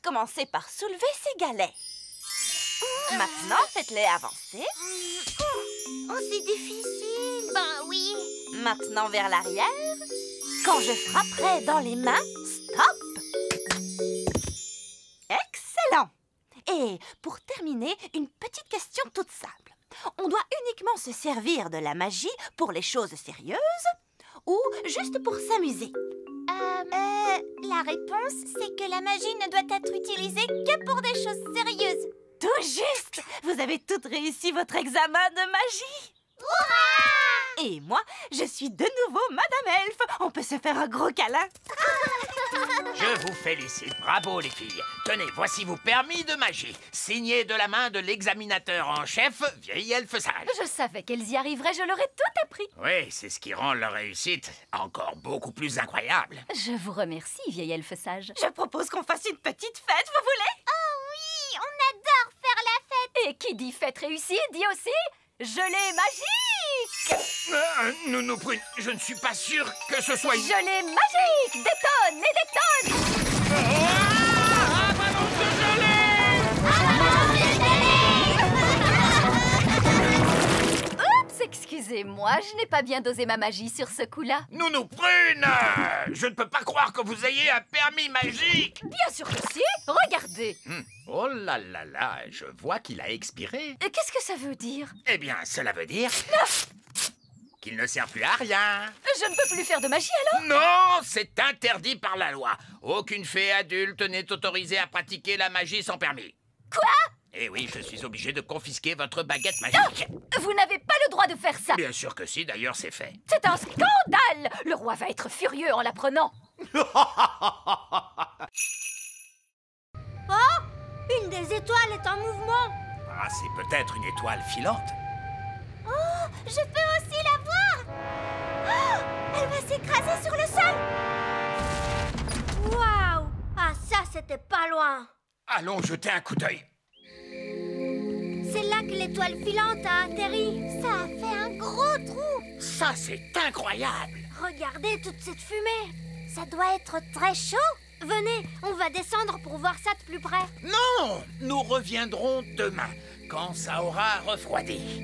commencer par soulever ces galets. Maintenant, faites-les avancer. Oh, c'est difficile. Ben oui. Maintenant vers l'arrière. Quand je frapperai dans les mains, stop! Excellent! Et pour terminer, une petite question toute simple. On doit uniquement se servir de la magie pour les choses sérieuses ou juste pour s'amuser? La réponse, c'est que la magie ne doit être utilisée que pour des choses sérieuses. Tout juste! Vous avez toutes réussi votre examen de magie! Hurrah! Et moi, je suis de nouveau Madame Elfe. On peut se faire un gros câlin. Je vous félicite, bravo les filles. Tenez, voici vos permis de magie, signés de la main de l'examinateur en chef, vieille elfe sage. Je savais qu'elles y arriveraient, je leur ai tout appris. Oui, c'est ce qui rend leur réussite encore beaucoup plus incroyable. Je vous remercie, vieille elfe sage. Je propose qu'on fasse une petite fête, vous voulez? Oh oui, on adore faire la fête. Et qui dit fête réussie, dit aussi gelée magique. Nounou Prune, je ne suis pas sûr que ce soit... Gelée magique, détonne et détonne. Avalanche de gelée! Oups, excusez-moi, je n'ai pas bien dosé ma magie sur ce coup-là. Nounou Prune, je ne peux pas croire que vous ayez un permis magique. Bien sûr que si, regardez. Oh là là là, je vois qu'il a expiré. Qu'est-ce que ça veut dire? Eh bien, cela veut dire... qu'il ne sert plus à rien. Je ne peux plus faire de magie alors? Non, c'est interdit par la loi. Aucune fée adulte n'est autorisée à pratiquer la magie sans permis. Quoi? Eh oui, je suis obligé de confisquer votre baguette magique. Vous n'avez pas le droit de faire ça. Bien sûr que si, d'ailleurs c'est fait. C'est un scandale. Le roi va être furieux en l'apprenant. Oh, une des étoiles est en mouvement. Ah, c'est peut-être une étoile filante. Oh, je peux aussi la voir. Oh, elle va s'écraser sur le sol. Waouh! Ah, ça, c'était pas loin. Allons jeter un coup d'œil. C'est là que l'étoile filante a atterri. Ça a fait un gros trou. Ça, c'est incroyable. Regardez toute cette fumée. Ça doit être très chaud. Venez, on va descendre pour voir ça de plus près. Non, nous reviendrons demain, quand ça aura refroidi.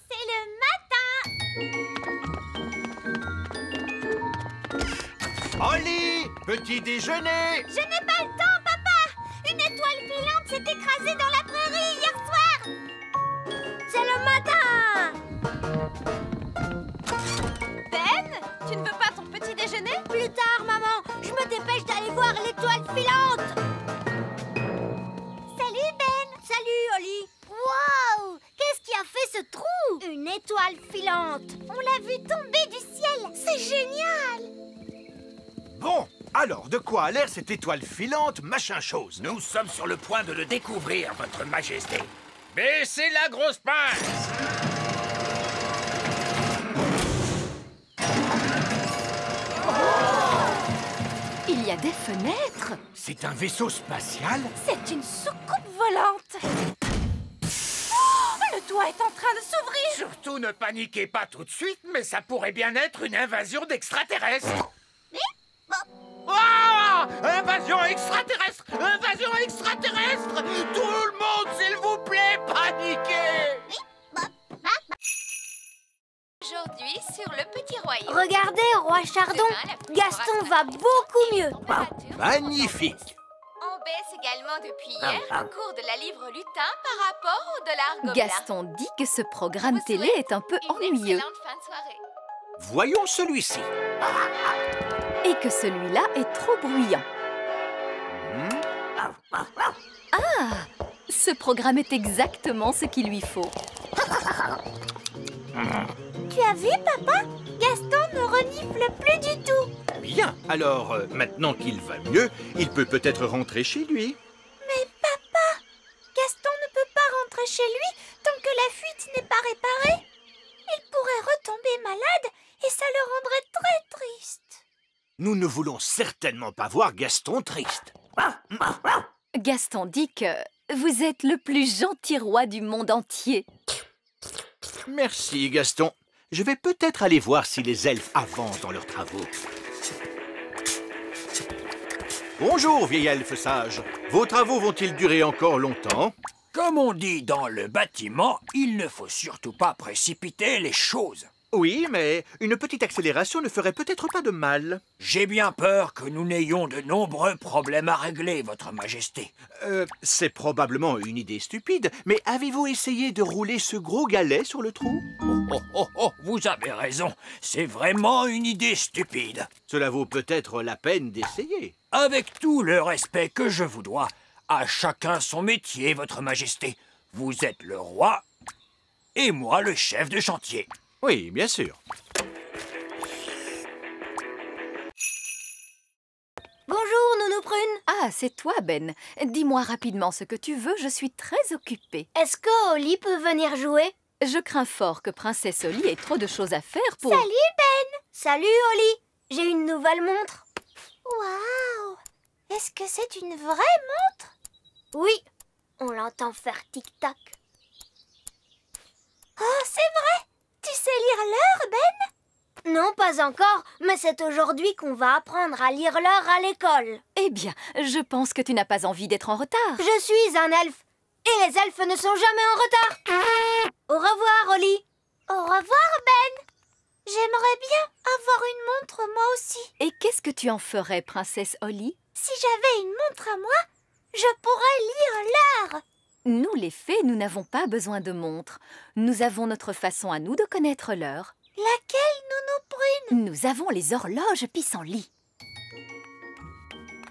C'est le matin. Holly, petit déjeuner. Je n'ai pas le temps, papa. Une étoile filante s'est écrasée dans la prairie hier soir. C'est le matin. Ben, tu ne veux pas ton petit déjeuner? Plus tard, maman. Je me dépêche d'aller voir l'étoile filante. Salut, Ben. Salut, Holly. Wow! Qu'est-ce qui a fait ce trou? Une étoile filante. On l'a vue tomber du ciel. C'est génial. Bon, alors de quoi a l'air cette étoile filante, machin chose? Nous sommes sur le point de le découvrir, votre majesté. Baissez la grosse pince. Il y a des fenêtres. C'est un vaisseau spatial? C'est une soucoupe volante. Oh, le toit est en train de s'ouvrir. Surtout ne paniquez pas tout de suite, mais ça pourrait bien être une invasion d'extraterrestres. Ah! Invasion extraterrestre! Invasion extraterrestre! Tout le monde, s'il vous plaît, paniquez! Aujourd'hui, sur le petit royaume. Regardez, roi Chardon. Gaston va beaucoup mieux. Magnifique. On baisse également depuis hier le cours de la livre lutin par rapport au dollar gobelin. Gaston dit que ce programme télé est un peu Une ennuyeux excellente fin de soirée. Voyons celui-ci. et que celui-là est trop bruyant. Ah! Ce programme est exactement ce qu'il lui faut. Tu as vu, papa? Gaston ne renifle plus du tout. Bien, alors maintenant qu'il va mieux, il peut peut-être rentrer chez lui. Mais papa, Gaston ne peut pas rentrer chez lui tant que la fuite n'est pas réparée. Il pourrait retomber malade et ça le rendrait très triste. Nous ne voulons certainement pas voir Gaston triste. Gaston dit que vous êtes le plus gentil roi du monde entier. Merci, Gaston. je vais peut-être aller voir si les elfes avancent dans leurs travaux. Bonjour, vieil elfe sage. Vos travaux vont-ils durer encore longtemps? Comme on dit dans le bâtiment, il ne faut surtout pas précipiter les choses. Oui, mais une petite accélération ne ferait peut-être pas de mal. J'ai bien peur que nous n'ayons de nombreux problèmes à régler, Votre Majesté. C'est probablement une idée stupide, mais avez-vous essayé de rouler ce gros galet sur le trou? Oh, vous avez raison. C'est vraiment une idée stupide. Cela vaut peut-être la peine d'essayer. Avec tout le respect que je vous dois, à chacun son métier, Votre Majesté. Vous êtes le roi et moi le chef de chantier. Oui, bien sûr. Bonjour, Nounou Prune. Ah, c'est toi, Ben. Dis-moi rapidement ce que tu veux, je suis très occupée. Est-ce que Oli peut venir jouer? Je crains fort que Princesse Oli ait trop de choses à faire pour... Salut, Ben. Salut, Oli. J'ai une nouvelle montre. Waouh. Est-ce que c'est une vraie montre? Oui, on l'entend faire tic-tac. Oh, c'est vrai. Tu sais lire l'heure, Ben? Non, pas encore, mais c'est aujourd'hui qu'on va apprendre à lire l'heure à l'école. Eh bien, je pense que tu n'as pas envie d'être en retard. Je suis un elfe, et les elfes ne sont jamais en retard. Au revoir, Oli. Au revoir, Ben. J'aimerais bien avoir une montre moi aussi. Et qu'est-ce que tu en ferais, Princesse Oli? Si j'avais une montre à moi, je pourrais lire l'heure. Nous, les fées, nous n'avons pas besoin de montres. Nous avons notre façon à nous de connaître l'heure. Laquelle, Nounou Prune? Nous avons les horloges pissenlits.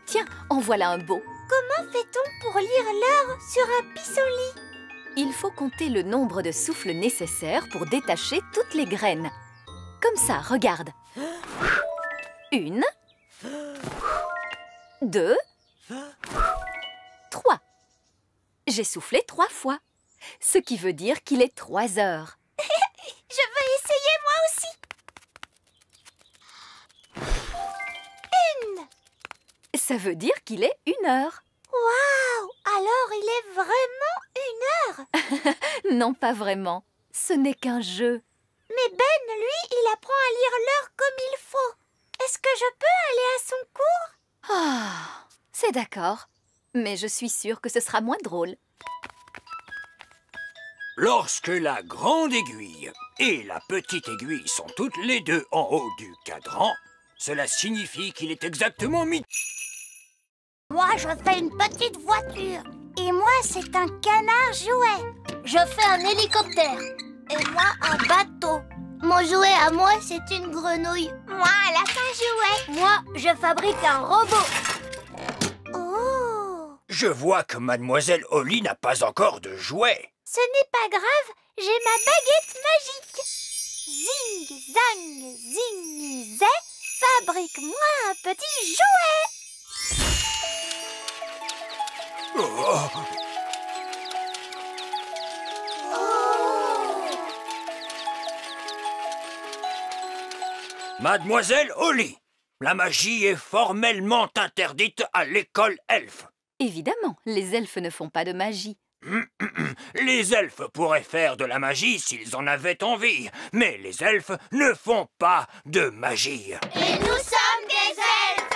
Tiens, en voilà un beau. Comment fait-on pour lire l'heure sur un pissenlit? Il faut compter le nombre de souffles nécessaires pour détacher toutes les graines. Comme ça, regarde. 1, 2, 3. J'ai soufflé 3 fois, ce qui veut dire qu'il est 3 heures. Je veux essayer moi aussi. 1. Ça veut dire qu'il est 1 heure. Waouh! Alors il est vraiment 1 heure? Non, pas vraiment. Ce n'est qu'un jeu. Mais Ben, lui, il apprend à lire l'heure comme il faut. Est-ce que je peux aller à son cours? Ah, c'est d'accord. Mais je suis sûre que ce sera moins drôle. Lorsque la grande aiguille et la petite aiguille sont toutes les deux en haut du cadran, cela signifie qu'il est exactement midi. Moi, je fais une petite voiture. Et moi, c'est un canard jouet. Je fais un hélicoptère. Et moi, un bateau. Mon jouet à moi, c'est une grenouille. Moi, un lapin jouet. Moi, je fabrique un robot. Oh! Je vois que Mademoiselle Oli n'a pas encore de jouet. Ce n'est pas grave, j'ai ma baguette magique. Zing, zang, zing, zé, fabrique-moi un petit jouet. Oh. Mademoiselle Oli, la magie est formellement interdite à l'école elfe. Évidemment, les elfes ne font pas de magie. Les elfes pourraient faire de la magie s'ils en avaient envie, mais les elfes ne font pas de magie. Et nous sommes des elfes.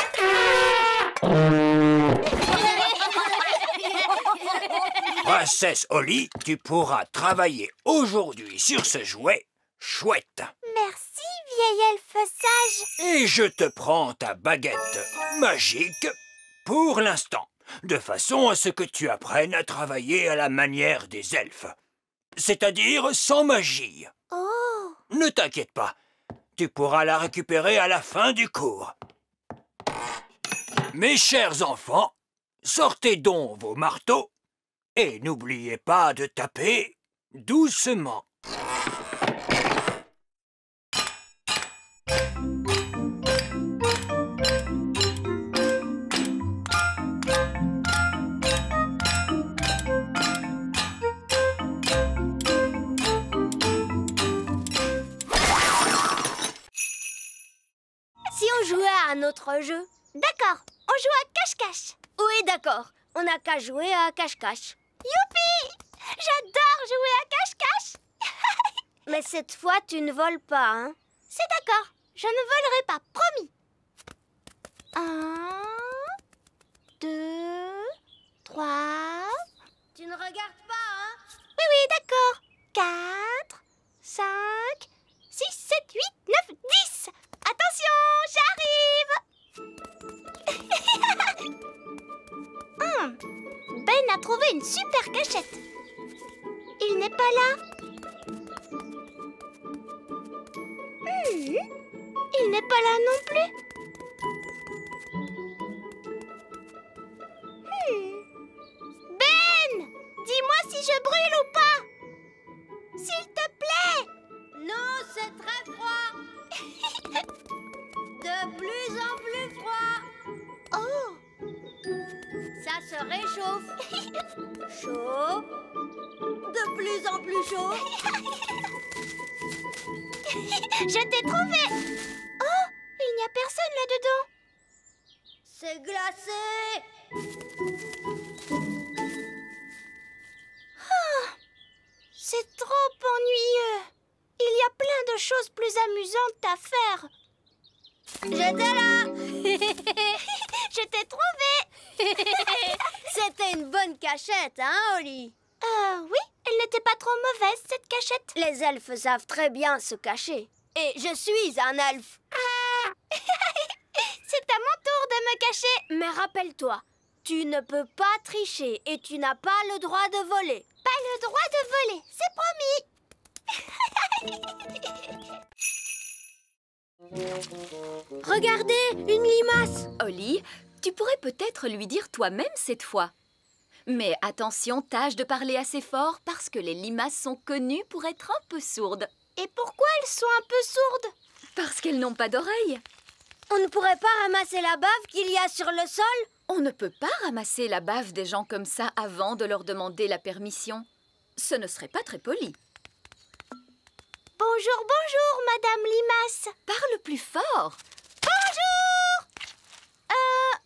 Princesse Oli, tu pourras travailler aujourd'hui sur ce jouet chouette. Merci, vieil elfe sage. Et je te prends ta baguette magique pour l'instant, de façon à ce que tu apprennes à travailler à la manière des elfes, c'est-à-dire sans magie. Oh! Ne t'inquiète pas, tu pourras la récupérer à la fin du cours. Mes chers enfants, sortez donc vos marteaux et n'oubliez pas de taper doucement. Si on jouait à un autre jeu? D'accord, on joue à cache-cache. Oui, d'accord, on n'a qu'à jouer à cache-cache. Youpi! J'adore jouer à cache-cache. Mais cette fois, tu ne voles pas, hein? C'est d'accord. Je ne volerai pas, promis. 1, 2, 3... Tu ne regardes pas, hein? Oui, d'accord. 4, 5, 6, 7, 8, 9, 10. Attention, j'arrive. Ben a trouvé une super cachette. Il n'est pas là. Il n'est pas là non plus. Ben, dis-moi si je brûle ou pas. S'il te plaît. Non, c'est très froid. De plus en plus froid. Oh. Ça se réchauffe. Chaud. De plus en plus chaud. Je t'ai trouvé. Oh, il n'y a personne là-dedans. C'est glacé. C'est trop ennuyeux. Il y a plein de choses plus amusantes à faire. J'étais là. Je t'ai trouvé. C'était une bonne cachette, hein, Oli? Oui, elle n'était pas trop mauvaise, cette cachette. Les elfes savent très bien se cacher. Et je suis un elfe. C'est à mon tour de me cacher. Mais rappelle-toi, tu ne peux pas tricher et tu n'as pas le droit de voler. Pas le droit de voler, c'est promis. Regardez, une limace. Oli, tu pourrais peut-être lui dire toi-même cette fois. Mais attention, tâche de parler assez fort parce que les limaces sont connues pour être un peu sourdes. Et pourquoi elles sont un peu sourdes? Parce qu'elles n'ont pas d'oreilles. On ne pourrait pas ramasser la bave qu'il y a sur le sol? On ne peut pas ramasser la bave des gens comme ça avant de leur demander la permission. Ce ne serait pas très poli. Bonjour, bonjour, Madame Limace. Parle plus fort. Bonjour.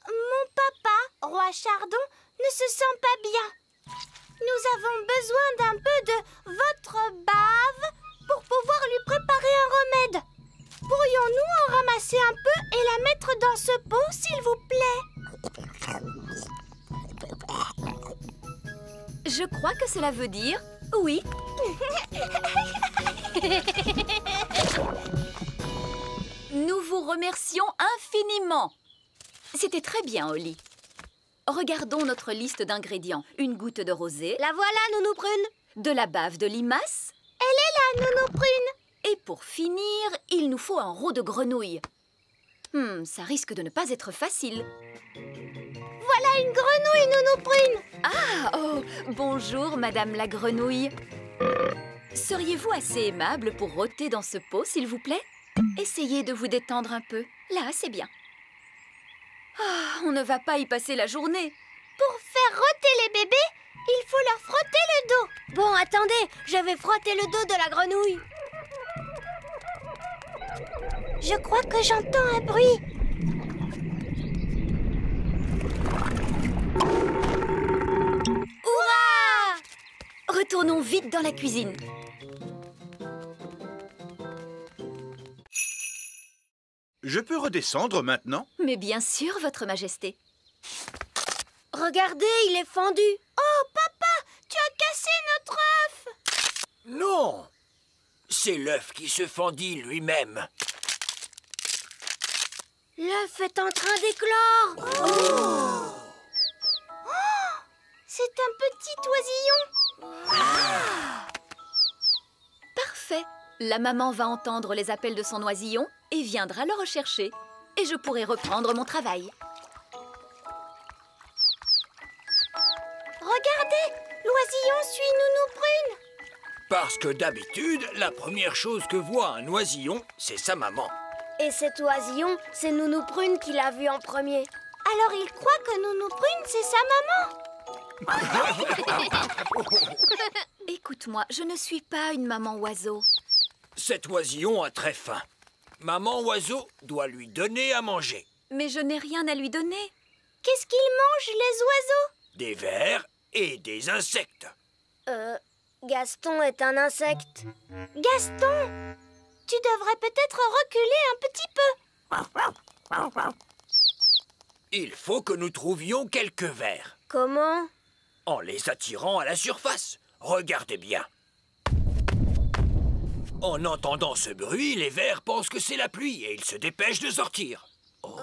Mon papa, Roi Chardon, ne se sent pas bien. Nous avons besoin d'un peu de votre bave pour pouvoir lui préparer un remède. Pourrions-nous en ramasser un peu et la mettre dans ce pot, s'il vous plaît? Je crois que cela veut dire oui. Nous vous remercions infiniment. C'était très bien, Oli. Regardons notre liste d'ingrédients. Une goutte de rosée. La voilà, Nounou Prune. De la bave de limace. Elle est là, Nounou Prune. Et pour finir, il nous faut un roux de grenouille. Ça risque de ne pas être facile. Voilà une grenouille, Nounou Prune. Ah, oh, bonjour, Madame la grenouille. Seriez-vous assez aimable pour rôter dans ce pot, s'il vous plaît? Essayez de vous détendre un peu. Là, c'est bien. Ah, on ne va pas y passer la journée. Pour faire rôter les bébés, il faut leur frotter le dos. Bon, attendez, je vais frotter le dos de la grenouille. Je crois que j'entends un bruit. Hurrah! Retournons vite dans la cuisine. Je peux redescendre maintenant? Mais bien sûr, Votre Majesté. Regardez, il est fendu. Oh, papa, tu as cassé notre œuf. Non! C'est l'œuf qui se fendit lui-même. L'œuf est en train d'éclore. C'est un petit oisillon. Parfait. La maman va entendre les appels de son oisillon et viendra le rechercher. Et je pourrai reprendre mon travail. Regardez, l'oisillon suit Nounou Prune. Parce que d'habitude, la première chose que voit un oisillon, c'est sa maman. Et cet oisillon, c'est Nounou Prune qui l'a vu en premier. Alors il croit que Nounou Prune, c'est sa maman. Écoute-moi, je ne suis pas une maman oiseau. Cet oisillon a très faim. Maman oiseau doit lui donner à manger. Mais je n'ai rien à lui donner. Qu'est-ce qu'ils mangent, les oiseaux? Des vers et des insectes. Gaston est un insecte. Gaston, tu devrais peut-être reculer un petit peu. Il faut que nous trouvions quelques vers. Comment? En les attirant à la surface. Regardez bien. En entendant ce bruit, les vers pensent que c'est la pluie et ils se dépêchent de sortir. Oh.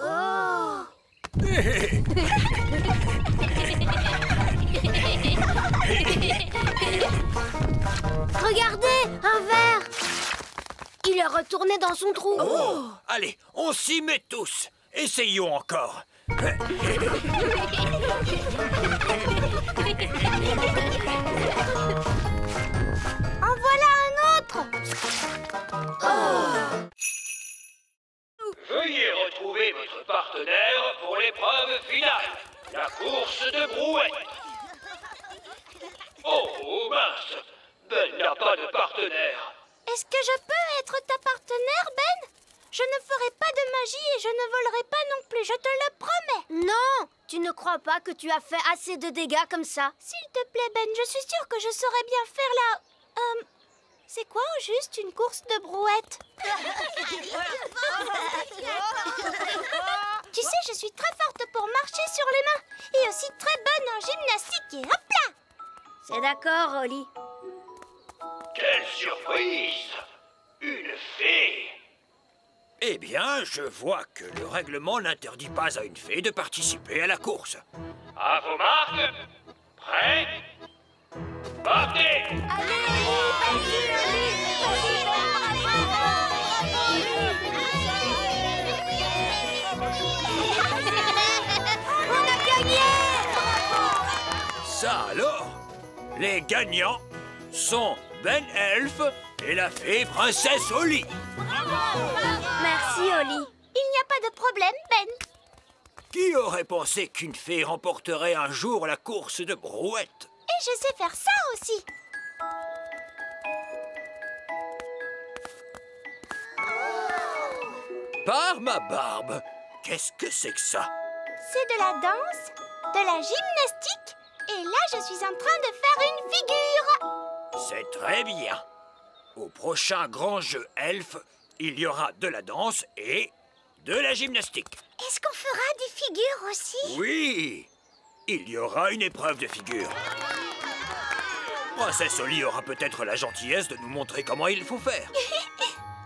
Regardez, un verre. Il est retourné dans son trou. Oh. Allez, on s'y met tous. Essayons encore. En voilà un autre. Veuillez retrouver votre partenaire pour l'épreuve finale, la course de brouette. Oh mince, Ben n'a pas de partenaire. Est-ce que je peux être ta partenaire, Ben? Je ne ferai pas de magie et je ne volerai pas non plus, je te le promets. Non, tu ne crois pas que tu as fait assez de dégâts comme ça? S'il te plaît, Ben, je suis sûre que je saurais bien faire la... c'est quoi au juste une course de brouette? Tu sais, je suis très forte pour marcher sur les mains et aussi très bonne en gymnastique et hop là! C'est d'accord, Oli. Quelle surprise! Une fée! Eh bien, je vois que le règlement n'interdit pas à une fée de participer à la course. À vos marques, prêts, partez! Allez, vas-y, on a gagné! Ça alors, les gagnants sont Ben Elf et la fée princesse Oli. Merci, Oli. Il n'y a pas de problème, Ben. Qui aurait pensé qu'une fée remporterait un jour la course de brouette? Et je sais faire ça aussi. Par ma barbe, qu'est-ce que c'est que ça? C'est de la danse, de la gymnastique, et là, je suis en train de faire une figure. C'est très bien. Au prochain grand jeu elfe, il y aura de la danse et de la gymnastique. Est-ce qu'on fera des figures aussi? Oui, il y aura une épreuve de figure. Princesse Oli aura peut-être la gentillesse de nous montrer comment il faut faire.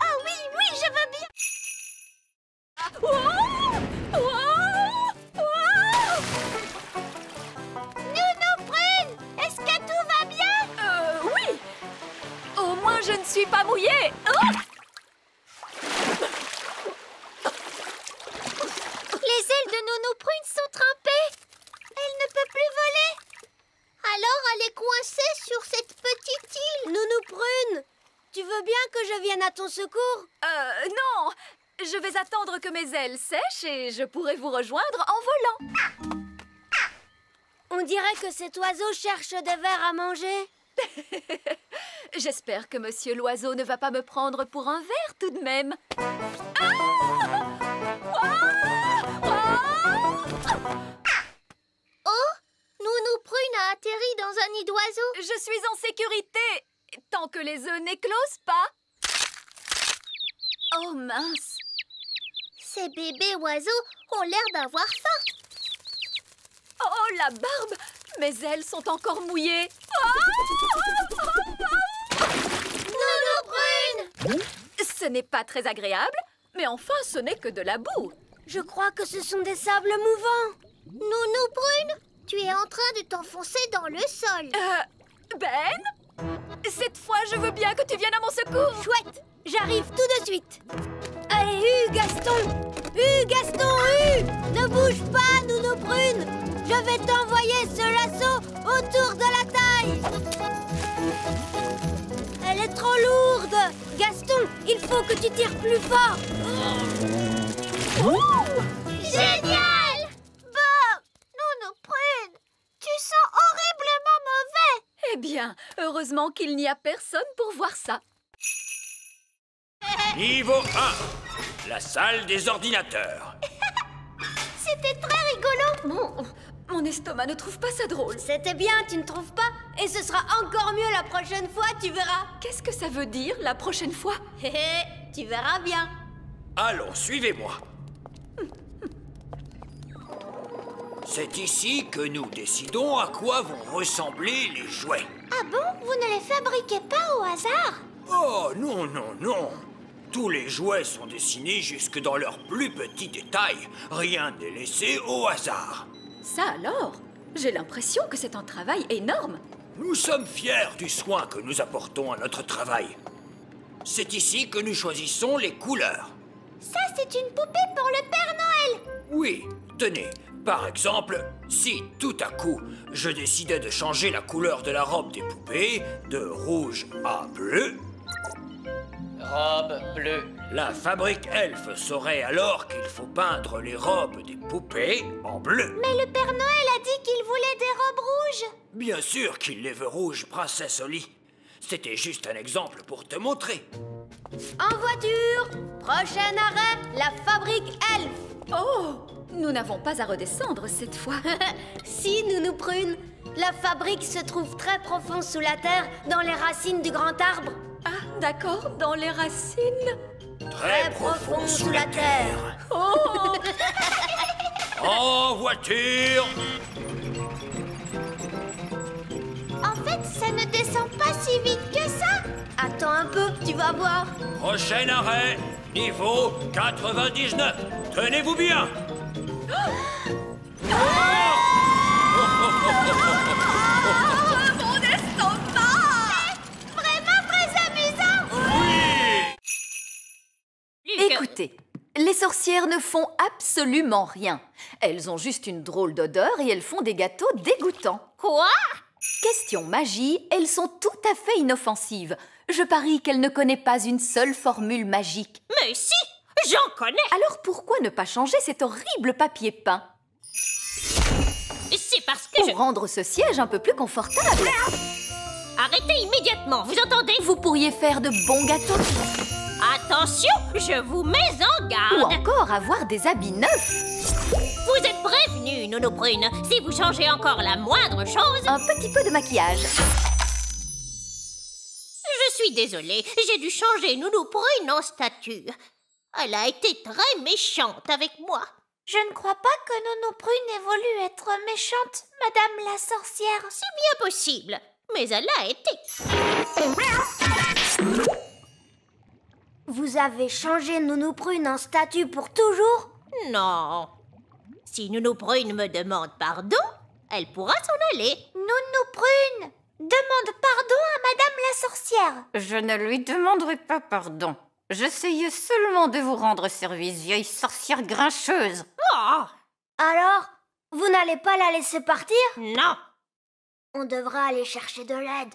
Ah oui, oui, je veux bien. Nounou Prune, est-ce que tout va bien? Oui. Au moins, je ne suis pas mouillée. Les ailes de Nounou Prune sont trempées. Elle ne peut plus voler. Alors, elle est coincée sur cette petite île. Nounou Prune, tu veux bien que je vienne à ton secours? Non. Je vais attendre que mes ailes sèchent et je pourrai vous rejoindre en volant. On dirait que cet oiseau cherche des vers à manger. J'espère que Monsieur l'oiseau ne va pas me prendre pour un ver tout de même. Oh, Nounou Prune a atterri dans un nid d'oiseau. Je suis en sécurité, tant que les œufs n'éclosent pas. Oh mince. Ces bébés oiseaux ont l'air d'avoir faim. Oh, la barbe! Mes ailes sont encore mouillées. Nounou Prune! Ce n'est pas très agréable, mais enfin, ce n'est que de la boue. Je crois que ce sont des sables mouvants. Nounou Prune, tu es en train de t'enfoncer dans le sol. Ben? Cette fois, je veux bien que tu viennes à mon secours. Chouette, j'arrive tout de suite. Allez, Gaston! Gaston, ne bouge pas, Nounou Prune. Je vais t'envoyer ce lasso autour de la taille. Elle est trop lourde. Gaston, il faut que tu tires plus fort. Génial! Bon, Nounou Prune, tu sens horriblement mauvais. Eh bien, heureusement qu'il n'y a personne pour voir ça. Niveau 1, la salle des ordinateurs. C'était très rigolo. Bon, Mon estomac ne trouve pas ça drôle. C'était bien, tu ne trouves pas? Et ce sera encore mieux la prochaine fois, tu verras. Qu'est-ce que ça veut dire, la prochaine fois? Hé hé, tu verras bien. Allons, suivez-moi. C'est ici que nous décidons à quoi vont ressembler les jouets. Ah bon? Vous ne les fabriquez pas au hasard? Oh, non, non, non. Tous les jouets sont dessinés jusque dans leurs plus petits détails. Rien n'est laissé au hasard. Ça alors? J'ai l'impression que c'est un travail énorme. Nous sommes fiers du soin que nous apportons à notre travail. C'est ici que nous choisissons les couleurs. Ça, c'est une poupée pour le Père Noël. Oui, tenez, par exemple, si tout à coup, je décidais de changer la couleur de la robe des poupées de rouge à bleu, Robe bleue. la fabrique Elf saurait alors qu'il faut peindre les robes des poupées en bleu. Mais le Père Noël a dit qu'il voulait des robes rouges. Bien sûr qu'il les veut rouges, princesse Holly. C'était juste un exemple pour te montrer. En voiture, prochain arrêt, la fabrique Elf. Oh! Nous n'avons pas à redescendre cette fois. Si, Nounou Prune, la fabrique se trouve très profond sous la terre, dans les racines du grand arbre. Ah, d'accord, dans les racines. Très profond sous la terre. Oh! En voiture! En fait, ça ne descend pas si vite que ça. Attends un peu, tu vas voir. Prochain arrêt, niveau 99. Tenez-vous bien! Mon estomac! Vraiment très amusant. Écoutez, les sorcières ne font absolument rien. Elles ont juste une drôle d'odeur et elles font des gâteaux dégoûtants. Quoi? Question magie, elles sont tout à fait inoffensives. Je parie qu'elle ne connaît pas une seule formule magique. Mais si, j'en connais. Alors pourquoi ne pas changer cet horrible papier peint? C'est parce que Pour rendre ce siège un peu plus confortable. Arrêtez immédiatement, vous entendez? Vous pourriez faire de bons gâteaux Attention, je vous mets en ou garde. encore avoir des habits neufs. Vous êtes prévenus, Nounou Prune. Si vous changez encore la moindre chose... Un petit peu de maquillage. Je suis désolée, j'ai dû changer Nounou Prune en statue. Elle a été très méchante avec moi. Je ne crois pas que Nounou Prune ait voulu être méchante, Madame la sorcière. C'est bien possible, mais elle a été. Vous avez changé Nounou Prune en statue pour toujours? Non. Si Nounou Prune me demande pardon, elle pourra s'en aller. Nounou Prune demande pardon à Madame la sorcière. Je ne lui demanderai pas pardon. J'essayais seulement de vous rendre service, vieille sorcière grincheuse. Oh. Alors, vous n'allez pas la laisser partir? Non. On devra aller chercher de l'aide.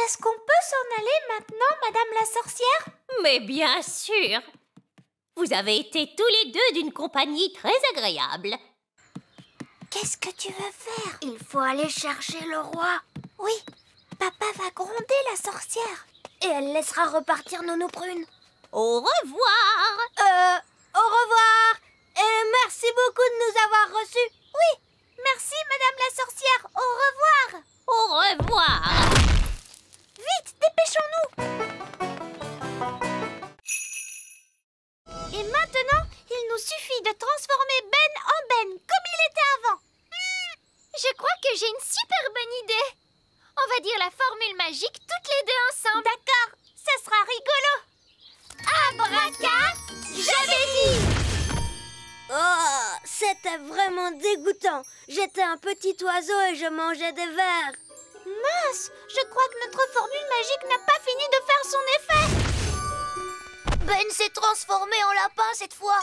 Est-ce qu'on peut s'en aller maintenant, Madame la sorcière? Mais bien sûr. Vous avez été tous les deux d'une compagnie très agréable. Qu'est-ce que tu veux faire? Il faut aller chercher le roi. Oui, papa va gronder la sorcière. Et elle laissera repartir Nounou Prune. Au revoir. Au revoir. Et merci beaucoup de nous avoir reçus. Oui, merci Madame la sorcière. Au revoir. Au revoir. Vite, dépêchons-nous. Et maintenant, il nous suffit de transformer Ben en Ben, comme il était avant. Je crois que j'ai une super bonne idée. On va dire la formule magique toutes les deux ensemble. D'accord, ça sera rigolo. Abraca, j'avais dit. Oh, c'était vraiment dégoûtant. J'étais un petit oiseau et je mangeais des vers. Mince, je crois que notre formule magique n'a pas fini de faire son effet. Ben s'est transformé en lapin cette fois.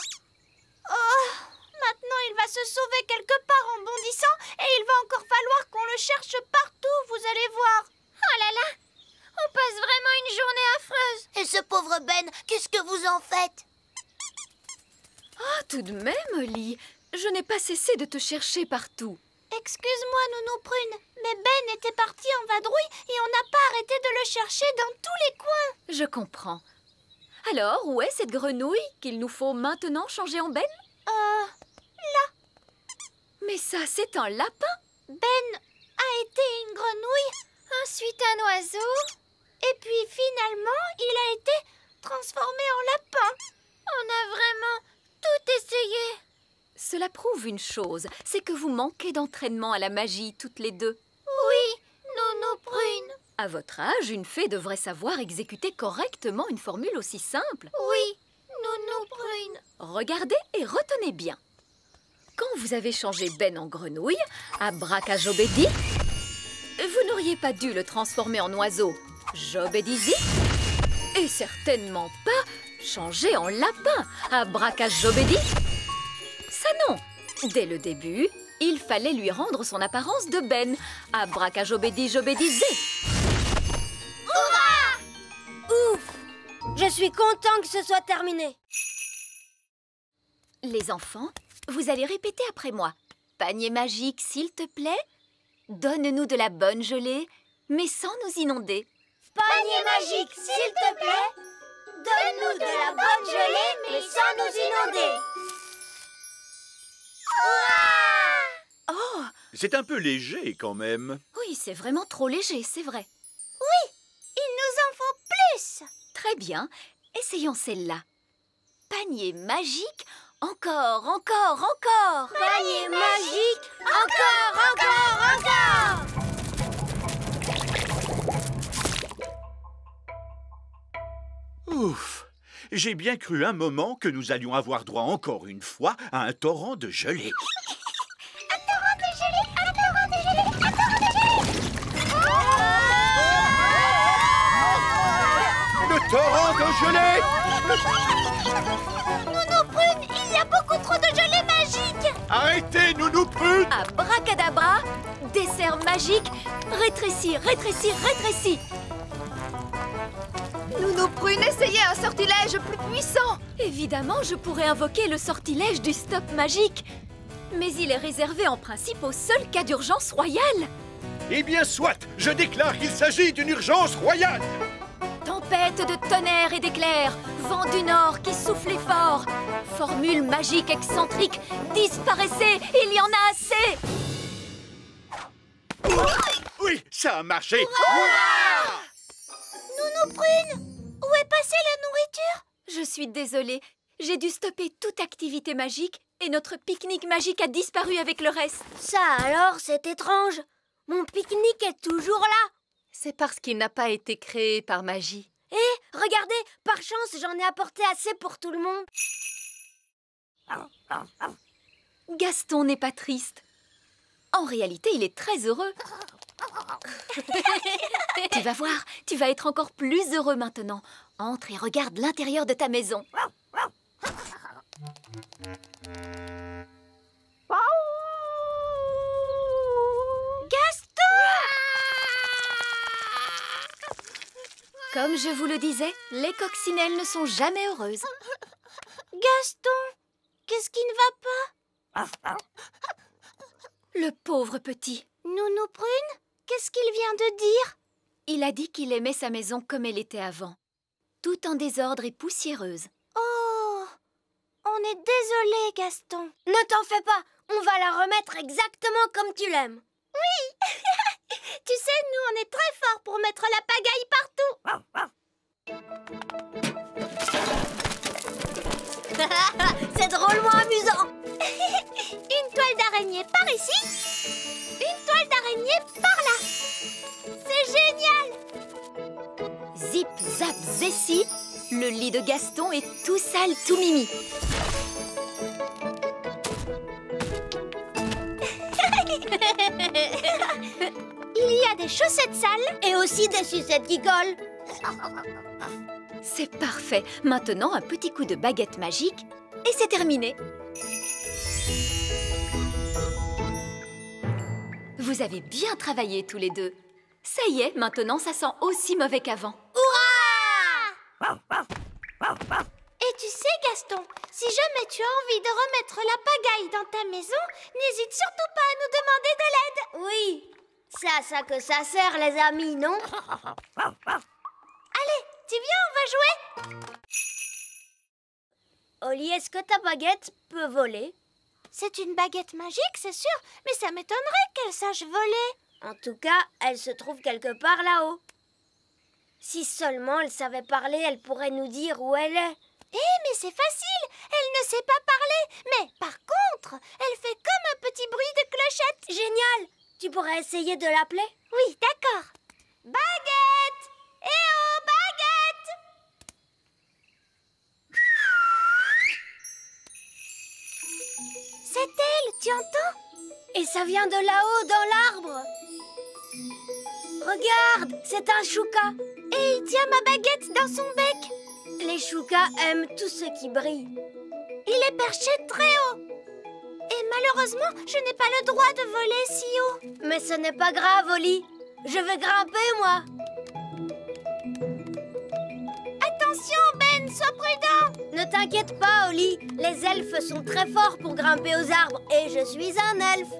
Oh, maintenant il va se sauver quelque part en bondissant et il va encore falloir qu'on le cherche partout, vous allez voir. Oh là là, on passe vraiment une journée affreuse. Et ce pauvre Ben, qu'est-ce que vous en faites? Ah, tout de même, Holly, je n'ai pas cessé de te chercher partout. Excuse-moi, Nounou Prune, mais Ben était parti en vadrouille et on n'a pas arrêté de le chercher dans tous les coins. Je comprends. Alors, où est cette grenouille qu'il nous faut maintenant changer en Ben? Là. Mais ça, c'est un lapin. Ben a été une grenouille, ensuite un oiseau, et puis finalement, il a été transformé en lapin. On a vraiment tout essayé. Cela prouve une chose, c'est que vous manquez d'entraînement à la magie, toutes les deux. Oui, Nounou Prune. À votre âge, une fée devrait savoir exécuter correctement une formule aussi simple. Oui, Nounou Prune. Regardez et retenez bien. Quand vous avez changé Ben en grenouille, abracajobédi, vous n'auriez pas dû le transformer en oiseau, jobédizi, et certainement pas changer en lapin, abracajobédi. Ça non. Dès le début, il fallait lui rendre son apparence de Ben, abracajobédi jobédizé. Ouf! Je suis content que ce soit terminé. Les enfants, vous allez répéter après moi. Panier magique, s'il te plaît. Donne-nous de la bonne gelée, mais sans nous inonder. Panier magique, s'il te plaît. Donne-nous de la bonne gelée, mais sans nous inonder. Oh, C'est un peu léger quand même. oui, c'est vraiment trop léger, c'est vrai. Il nous en faut plus. Très bien, essayons celle-là. Panier magique, encore, encore, encore. Panier magique, encore, encore, encore. Ouf! J'ai bien cru un moment que nous allions avoir droit encore une fois à un torrent de gelée. Le torrent de gelée! Nounou Prune, il y a beaucoup trop de gelée magique. Arrêtez, Nounou Prune! Abracadabra, dessert magique, rétrécis, rétrécis, rétrécis. Nounou Prune, essayez un sortilège plus puissant. Évidemment, je pourrais invoquer le sortilège du stop magique. Mais il est réservé en principe au seul cas d'urgence royale. Eh bien, soit! Je déclare qu'il s'agit d'une urgence royale! Tempête de tonnerre et d'éclairs, vent du nord qui soufflait fort. Formule magique excentrique, disparaissez, il y en a assez. Oui, ça a marché! Nounou Prune, où est passée la nourriture? Je suis désolée, j'ai dû stopper toute activité magique et notre pique-nique magique a disparu avec le reste. Ça alors, c'est étrange. Mon pique-nique est toujours là. C'est parce qu'il n'a pas été créé par magie. Et regardez, par chance, j'en ai apporté assez pour tout le monde. Gaston n'est pas triste. En réalité, il est très heureux. Tu vas voir, tu vas être encore plus heureux maintenant. Entre et regarde l'intérieur de ta maison. Comme je vous le disais, les coccinelles ne sont jamais heureuses. Gaston, qu'est-ce qui ne va pas? Le pauvre petit. Nounou Prune, qu'est-ce qu'il vient de dire? Il a dit qu'il aimait sa maison comme elle était avant. Tout en désordre et poussiéreuse. Oh, on est désolé, Gaston. Ne t'en fais pas, on va la remettre exactement comme tu l'aimes. Oui. Tu sais, nous, on est très forts pour mettre la pagaille partout. C'est drôlement amusant. Une toile d'araignée par ici, une toile d'araignée par là. C'est génial. Zip, zap, zessi, le lit de Gaston est tout sale, tout mimi. Il y a des chaussettes sales et aussi des sucettes qui collent. C'est parfait. Maintenant, un petit coup de baguette magique et c'est terminé. Vous avez bien travaillé tous les deux. Ça y est, maintenant ça sent aussi mauvais qu'avant. Hurrah! Et tu sais, Gaston, si jamais tu as envie de remettre la pagaille dans ta maison, n'hésite surtout pas à nous demander de l'aide. Oui, c'est à ça que ça sert, les amis, non? Allez, tu viens, on va jouer. Oli, est-ce que ta baguette peut voler? C'est une baguette magique, c'est sûr, mais ça m'étonnerait qu'elle sache voler. En tout cas, elle se trouve quelque part là-haut. Si seulement elle savait parler, elle pourrait nous dire où elle est. Mais c'est facile, elle ne sait pas parler. Mais par contre, elle fait comme un petit bruit de clochette. Génial! Tu pourrais essayer de l'appeler? Oui, d'accord. Baguette! Eh oh, Baguette! C'est elle, tu entends? Et ça vient de là-haut, dans l'arbre. Regarde, c'est un chouka. Et il tient ma baguette dans son bec. Les choukas aiment tout ce qui brille. Il est perché très haut. Et malheureusement, je n'ai pas le droit de voler si haut. Mais ce n'est pas grave, Oli. Je vais grimper, moi. Attention, Ben, sois prudent. Ne t'inquiète pas, Oli. Les elfes sont très forts pour grimper aux arbres. Et je suis un elfe.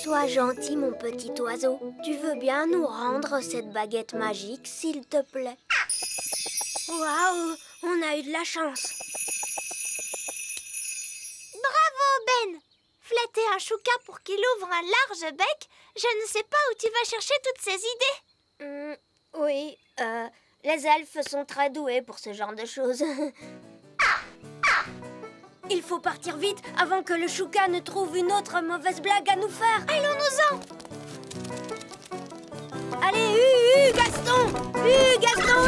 Sois gentil, mon petit oiseau. Tu veux bien nous rendre cette baguette magique, s'il te plaît? Waouh, on a eu de la chance. Bravo, Ben. Flatter un chouka pour qu'il ouvre un large bec, je ne sais pas où tu vas chercher toutes ces idées. Oui, les elfes sont très doués pour ce genre de choses. Il faut partir vite avant que le chouka ne trouve une autre mauvaise blague à nous faire. Allons-nous-en. Allez, Gaston! Gaston,